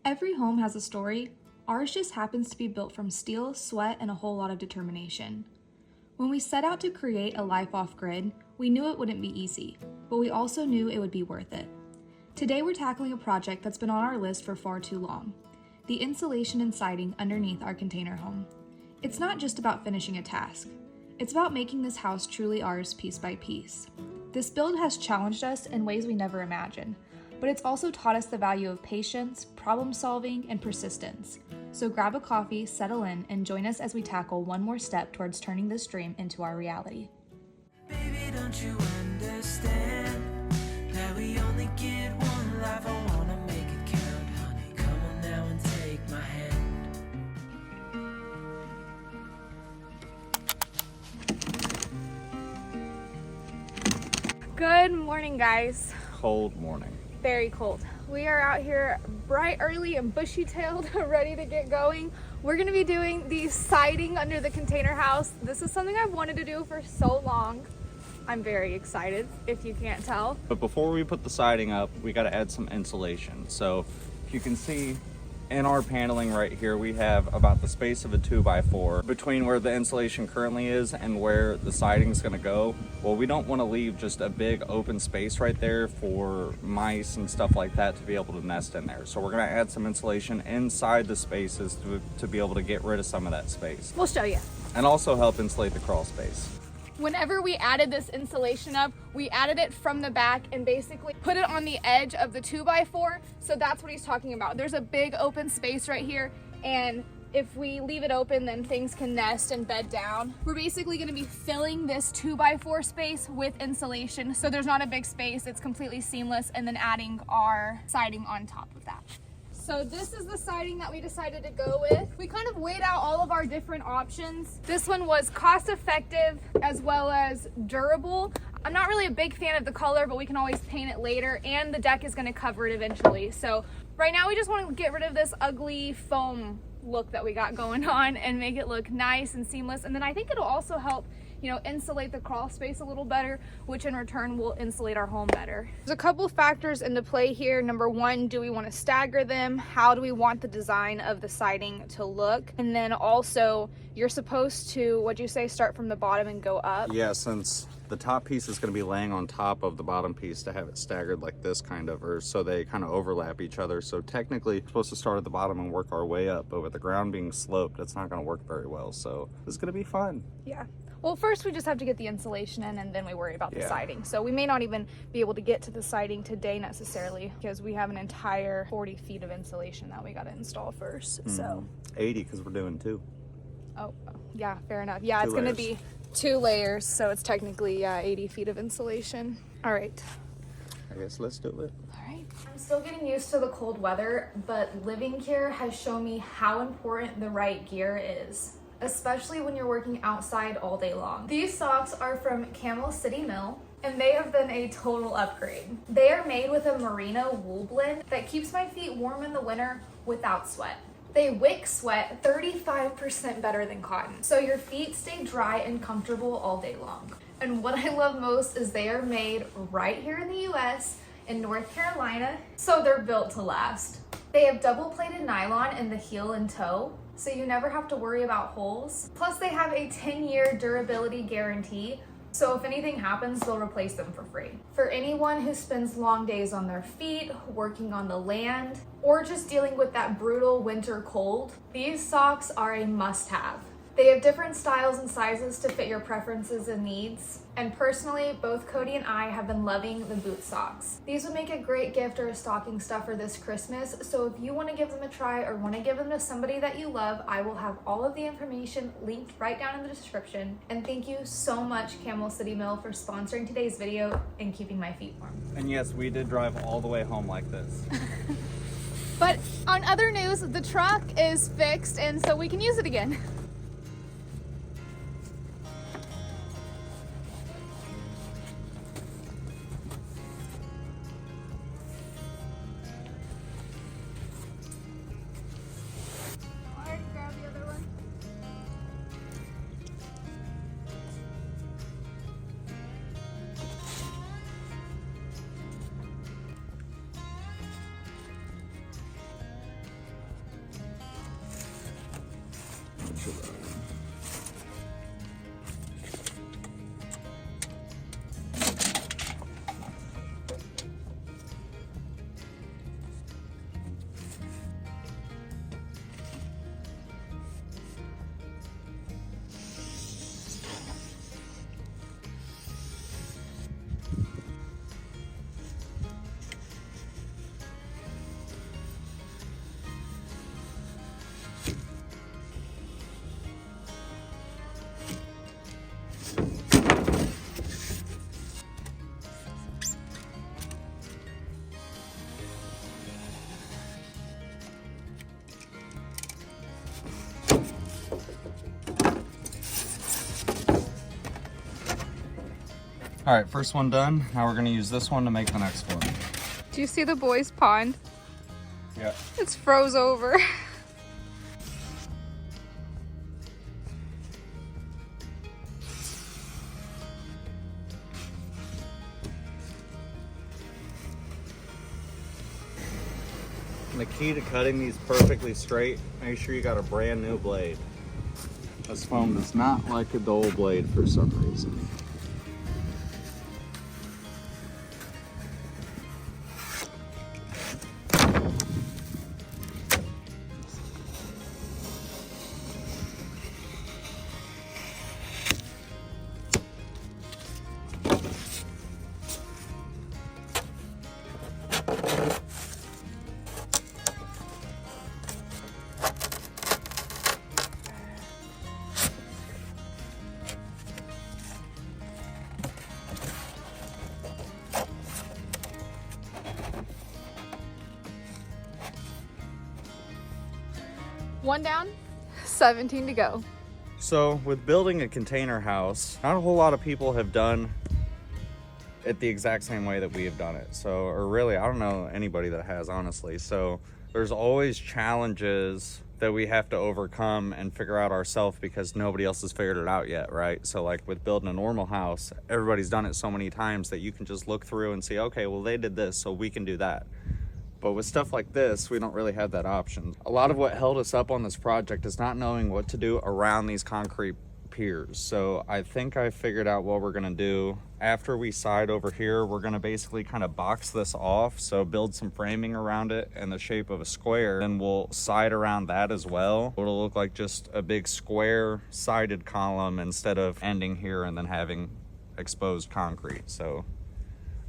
Every home has a story. Ours just happens to be built from steel, sweat, and a whole lot of determination. When we set out to create a life off-grid, we knew it wouldn't be easy, but we also knew it would be worth it. Today we're tackling a project that's been on our list for far too long: the insulation and siding underneath our container home. It's not just about finishing a task. It's about making this house truly ours piece by piece. This build has challenged us in ways we never imagined, but it's also taught us the value of patience, problem solving, and persistence. So grab a coffee, settle in, and join us as we tackle one more step towards turning this dream into our reality. Baby, don't you understand that we only get one life? I wanna make it count, honey. Come on now and take my hand. Good morning, guys. Cold morning. Very cold. We are out here bright early and bushy-tailed, ready to get going. We're gonna be doing the siding under the container house. This is something I've wanted to do for so long. I'm very excited, if you can't tell. But before we put the siding up, we got to add some insulation. So if you can see in our paneling right here, we have about the space of a 2x4 between where the insulation currently is and where the siding is going to go. Well, we don't want to leave just a big open space right there for mice and stuff like that to be able to nest in there. So we're going to add some insulation inside the spaces to be able to get rid of some of that space. We'll show you. And also help insulate the crawl space. Whenever we added this insulation up, we added it from the back and basically put it on the edge of the 2x4. So that's what he's talking about. There's a big open space right here, and if we leave it open, then things can nest and bed down. We're basically gonna be filling this 2x4 space with insulation. So there's not a big space, it's completely seamless, and then adding our siding on top of that. So this is the siding that we decided to go with. We kind of weighed out all of our different options. This one was cost effective as well as durable. I'm not really a big fan of the color, but we can always paint it later, and the deck is gonna cover it eventually. So right now we just want to get rid of this ugly foam look that we got going on and make it look nice and seamless. And then I think it'll also help, you know, insulate the crawl space a little better, which in return will insulate our home better. There's a couple factors into play here. Number one, do we want to stagger them? How do we want the design of the siding to look? And then also, you're supposed to, what'd you say, start from the bottom and go up? Yeah, since the top piece is going to be laying on top of the bottom piece, to have it staggered like this kind of, or so they kind of overlap each other. So technically we're supposed to start at the bottom and work our way up, but with the ground being sloped, it's not going to work very well. So it's going to be fun. Yeah. Well, first we just have to get the insulation in, and then we worry about the siding. So we may not even be able to get to the siding today necessarily, because we have an entire 40 feet of insulation that we got to install first. So 80, because we're doing 2. Oh, yeah, fair enough. Yeah, it's going to be 2 layers, so it's technically 80 feet of insulation. All right. I guess let's do it. All right. I'm still getting used to the cold weather, but living here has shown me how important the right gear is, especially when you're working outside all day long. These socks are from Camel City Mill, and they have been a total upgrade. They are made with a merino wool blend that keeps my feet warm in the winter without sweat. They wick sweat 35% better than cotton, so your feet stay dry and comfortable all day long. And what I love most is they are made right here in the US, in North Carolina, so they're built to last. They have double-plated nylon in the heel and toe, so you never have to worry about holes. Plus they have a 10-year durability guarantee, so if anything happens, they'll replace them for free. For anyone who spends long days on their feet, working on the land, or just dealing with that brutal winter cold, these socks are a must-have. They have different styles and sizes to fit your preferences and needs. And personally, both Cody and I have been loving the boot socks. These would make a great gift or a stocking stuffer this Christmas, so if you want to give them a try or want to give them to somebody that you love, I will have all of the information linked right down in the description. And thank you so much, Camel City Mill, for sponsoring today's video and keeping my feet warm. And yes, we did drive all the way home like this. But on other news, the truck is fixed, and so we can use it again. All right, first one done. Now we're gonna use this one to make the next one. Do you see the boys' pond? Yeah. It's froze over. And the key to cutting these perfectly straight, make sure you got a brand new blade. This foam does not like a dull blade for some reason. One down, 17 to go. So with building a container house, not a whole lot of people have done it the exact same way that we have done it. So, or really, I don't know anybody that has, honestly. So there's always challenges that we have to overcome and figure out ourselves because nobody else has figured it out yet, right? So like with building a normal house, everybody's done it so many times that you can just look through and see, okay, well, they did this, so we can do that. But with stuff like this, we don't really have that option. A lot of what held us up on this project is not knowing what to do around these concrete piers. So I think I figured out what we're gonna do. After we side over here, we're gonna basically kind of box this off. So build some framing around it in the shape of a square. Then we'll side around that as well. It'll look like just a big square sided column instead of ending here and then having exposed concrete. So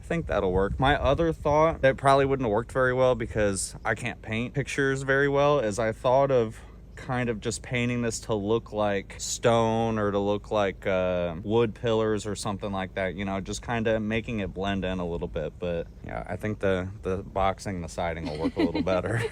I think that'll work. My other thought that probably wouldn't have worked very well because I can't paint pictures very well is I thought of kind of just painting this to look like stone or to look like wood pillars or something like that, you know, just kind of making it blend in a little bit. But yeah, I think the boxing, the siding will work a little better.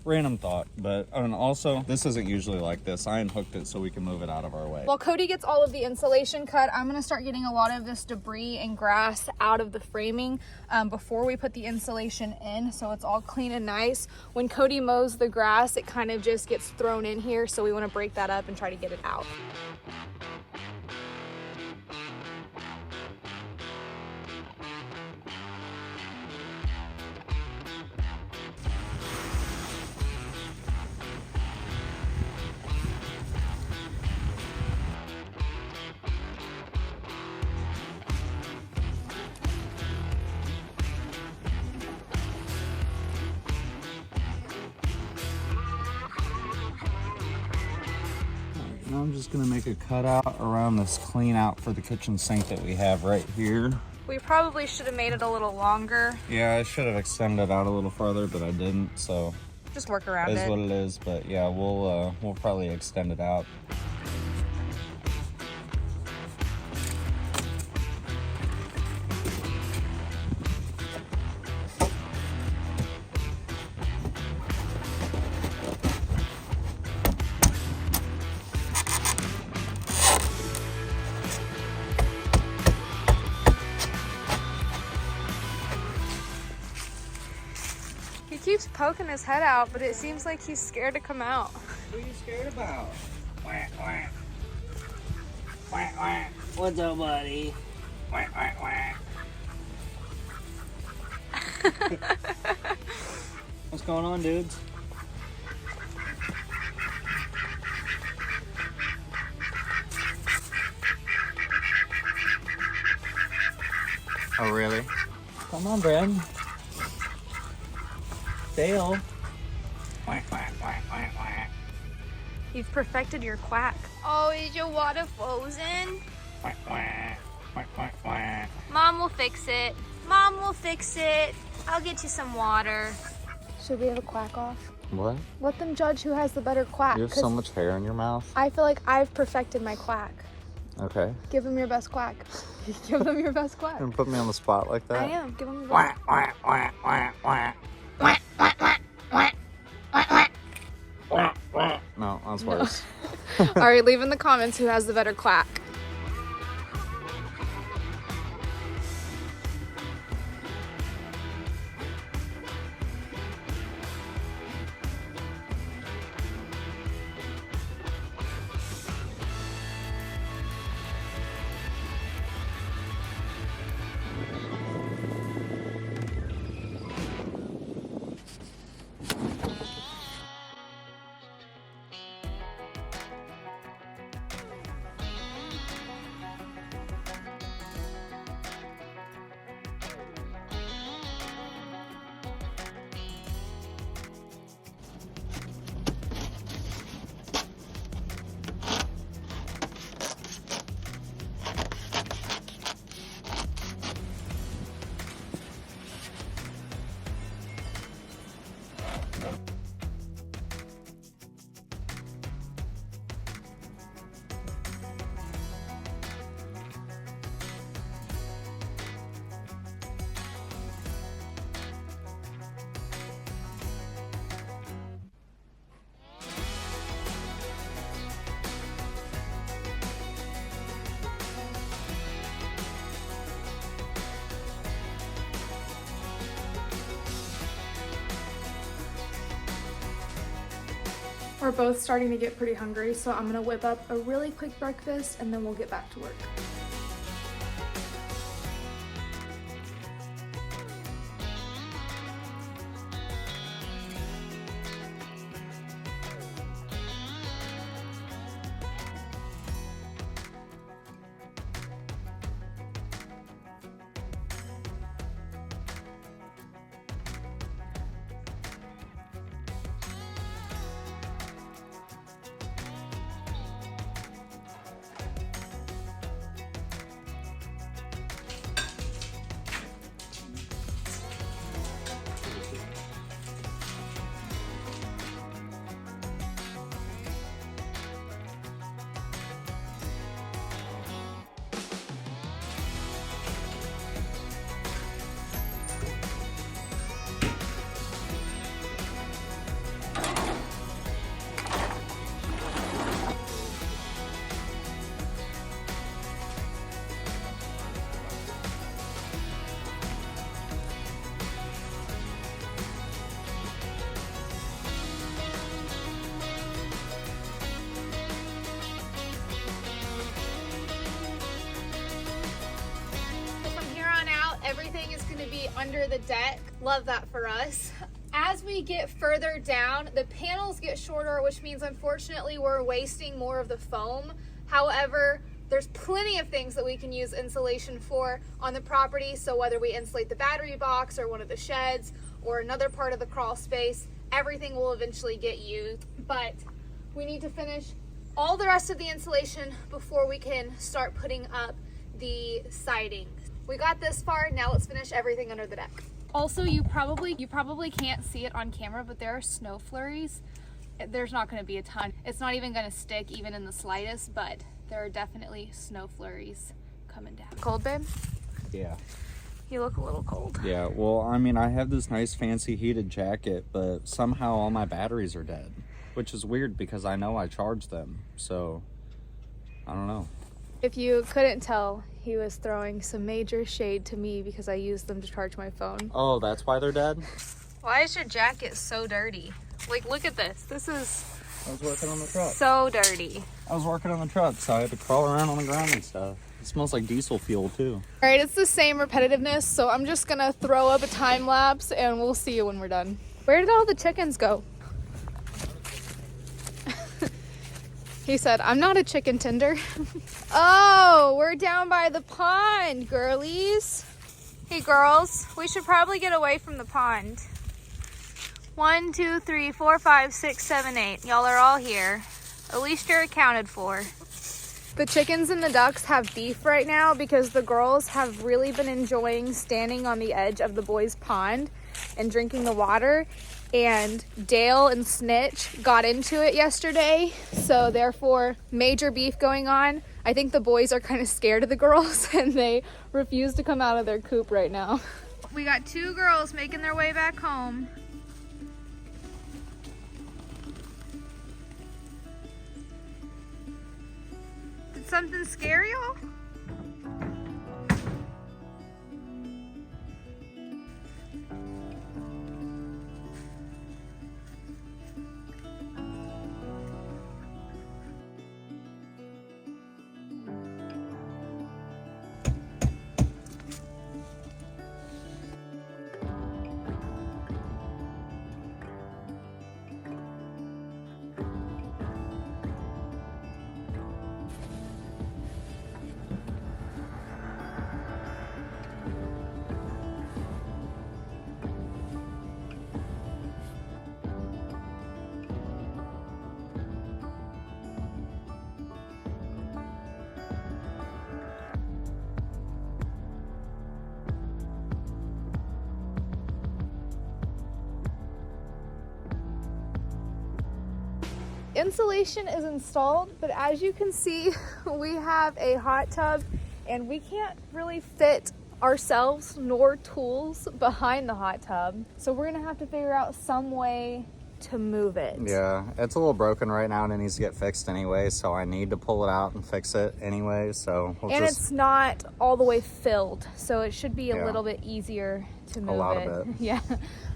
Random thought, but and also this isn't usually like this. I unhooked it so we can move it out of our way. While Cody gets all of the insulation cut, I'm gonna start getting a lot of this debris and grass out of the framing before we put the insulation in, so it's all clean and nice. When Cody mows the grass, it kind of just gets thrown in here, so we want to break that up and try to get it out. Now I'm just gonna make a cutout around this clean out for the kitchen sink that we have right here. We probably should have made it a little longer. Yeah, I should have extended out a little farther, but I didn't, so Just work around it is it. what it is. But yeah, we'll probably extend it out. He keeps poking his head out, but it seems like he's scared to come out. What are you scared about? Quack, quack. Quack, quack. What's up, buddy? Quack, quack, quack. What's going on, dudes? Oh, really? Come on, Brad. Dale. Quack, quack, quack, quack, quack. You've perfected your quack. Oh, is your water frozen? Quack, quack. Quack, quack, quack. Mom will fix it. Mom will fix it. I'll get you some water. Should we have a quack off? What? Let them judge who has the better quack. You have 'cause so much hair in your mouth. I feel like I've perfected my quack. Okay. Give them your best quack. Give them your best quack. You put me on the spot like that? I am. Give them your best. Quack, quack, quack, quack, quack. Quack, quack. No, that's worse. All right, leave in the comments who has the better quack. We're both starting to get pretty hungry, so I'm gonna whip up a really quick breakfast and then we'll get back to work. Everything is going to be under the deck. Love that for us. As we get further down, the panels get shorter, which means unfortunately we're wasting more of the foam. However, there's plenty of things that we can use insulation for on the property. So whether we insulate the battery box or one of the sheds or another part of the crawl space, everything will eventually get used. But we need to finish all the rest of the insulation before we can start putting up the siding. We got this far, now let's finish everything under the deck. Also, you probably can't see it on camera, but there are snow flurries. There's not going to be a ton. It's not even going to stick even in the slightest, but there are definitely snow flurries coming down. Cold, babe? Yeah. You look a little cold. Yeah, well, I mean, I have this nice fancy heated jacket, but somehow all my batteries are dead, which is weird because I know I charged them, so I don't know. If you couldn't tell, he was throwing some major shade to me because I used them to charge my phone. Oh, that's why they're dead? Why is your jacket so dirty? Like, look at this. This is I was working on the truck. so dirty. I was working on the truck, so I had to crawl around on the ground and stuff. It smells like diesel fuel, too. All right, it's the same repetitiveness, so I'm just gonna throw up a time lapse and we'll see you when we're done. Where did all the chickens go? He said, I'm not a chicken tender. Oh, we're down by the pond, girlies. Hey, girls, we should probably get away from the pond. 1, 2, 3, 4, 5, 6, 7, 8. Y'all are all here. At least you're accounted for. The chickens and the ducks have beef right now because the girls have really been enjoying standing on the edge of the boys' pond and drinking the water. And Dale and Snitch got into it yesterday, so therefore major beef going on. I think the boys are kind of scared of the girls and they refuse to come out of their coop right now. We got 2 girls making their way back home. Did something scare y'all? Insulation is installed, but as you can see, we have a hot tub and we can't really fit ourselves nor tools behind the hot tub. So we're gonna have to figure out some way to move it. Yeah, it's a little broken right now and it needs to get fixed anyway, so I need to pull it out and fix it anyway, so it's not all the way filled, so it should be a little bit easier to move it. A lot of it. Yeah.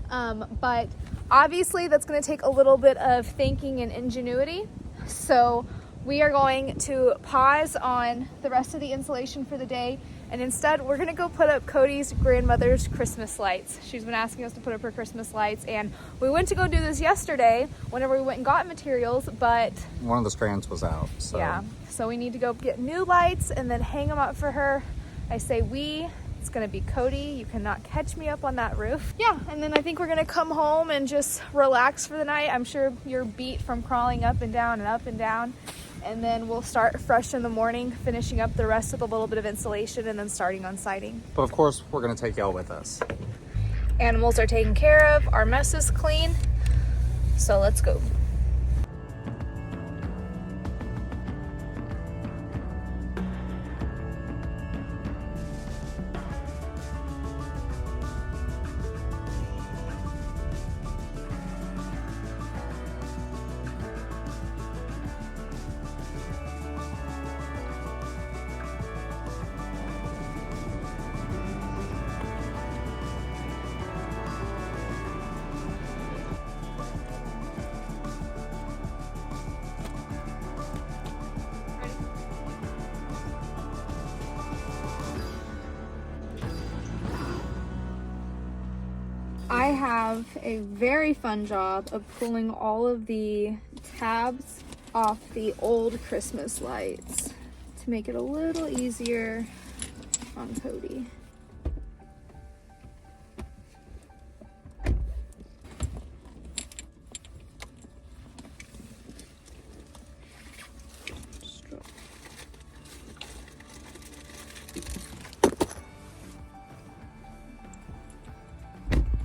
But obviously that's going to take a little bit of thinking and ingenuity. So we are going to pause on the rest of the installation for the day, and instead we're going to go put up Cody's grandmother's Christmas lights. She's been asking us to put up her Christmas lights, and we went to go do this yesterday whenever we went and got materials, but one of the strands was out, so yeah, so we need to go get new lights and then hang them up for her. I say it's gonna be Cody. You cannot catch me up on that roof. Yeah, and then I think we're gonna come home and just relax for the night. I'm sure you're beat from crawling up and down and up and down. And then we'll start fresh in the morning, finishing up the rest of the little bit of installation and then starting on siding. But of course, we're gonna take y'all with us. Animals are taken care of, our mess is clean, so let's go. I have a very fun job of pulling all of the tabs off the old Christmas lights to make it a little easier on Cody.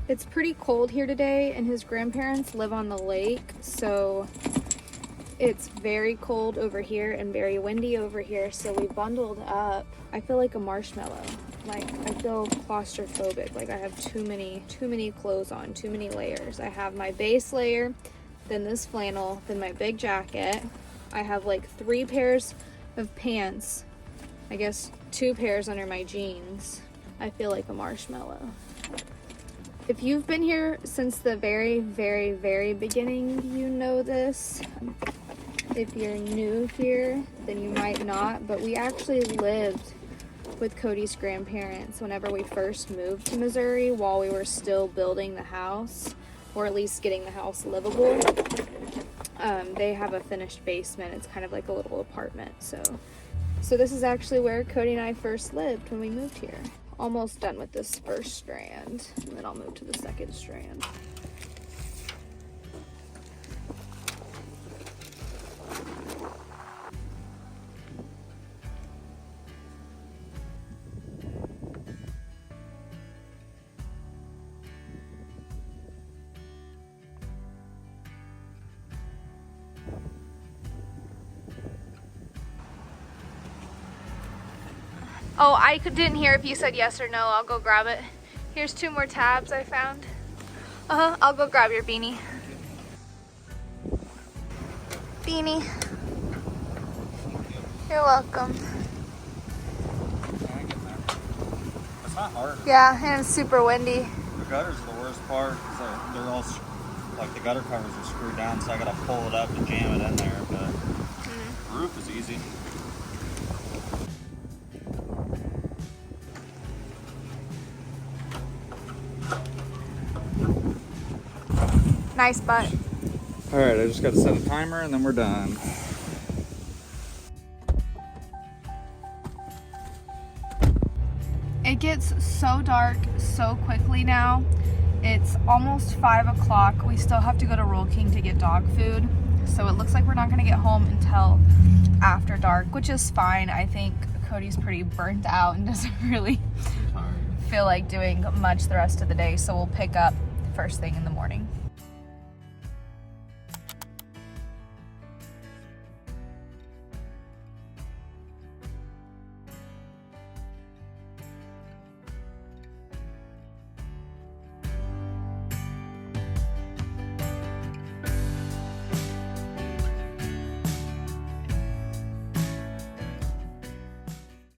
It's pretty cold here today, and his grandparents live on the lake, so it's very cold over here and very windy over here, so we bundled up. I feel like a marshmallow. Like, I feel claustrophobic, like I have too many clothes on, too many layers. I have my base layer, then this flannel, then my big jacket. I have like 3 pairs of pants, I guess 2 pairs under my jeans. I feel like a marshmallow. If you've been here since the very, very, very beginning, you know this. If you're new here, then you might not, but we actually lived with Cody's grandparents whenever we first moved to Missouri while we were still building the house, or at least getting the house livable. They have a finished basement. It's kind of like a little apartment. So this is actually where Cody and I first lived when we moved here. Almost done with this first strand, and then I'll move to the second strand. Oh, I didn't hear if you said yes or no. I'll go grab it. Here's 2 more tabs I found. I'll go grab your beanie. Beanie. You're welcome. It's not hard. Yeah, and it's super windy. The gutters are the worst part because they're all, like the gutter covers are screwed down, so I gotta pull it up and jam it in there, but the roof is easy. Nice butt. All right, I just got to set a timer and then we're done. It gets so dark so quickly now. It's almost 5 o'clock. We still have to go to Roll King to get dog food. So it looks like we're not gonna get home until after dark, which is fine. I think Cody's pretty burnt out and doesn't really feel like doing much the rest of the day. So we'll pick up first thing in the morning.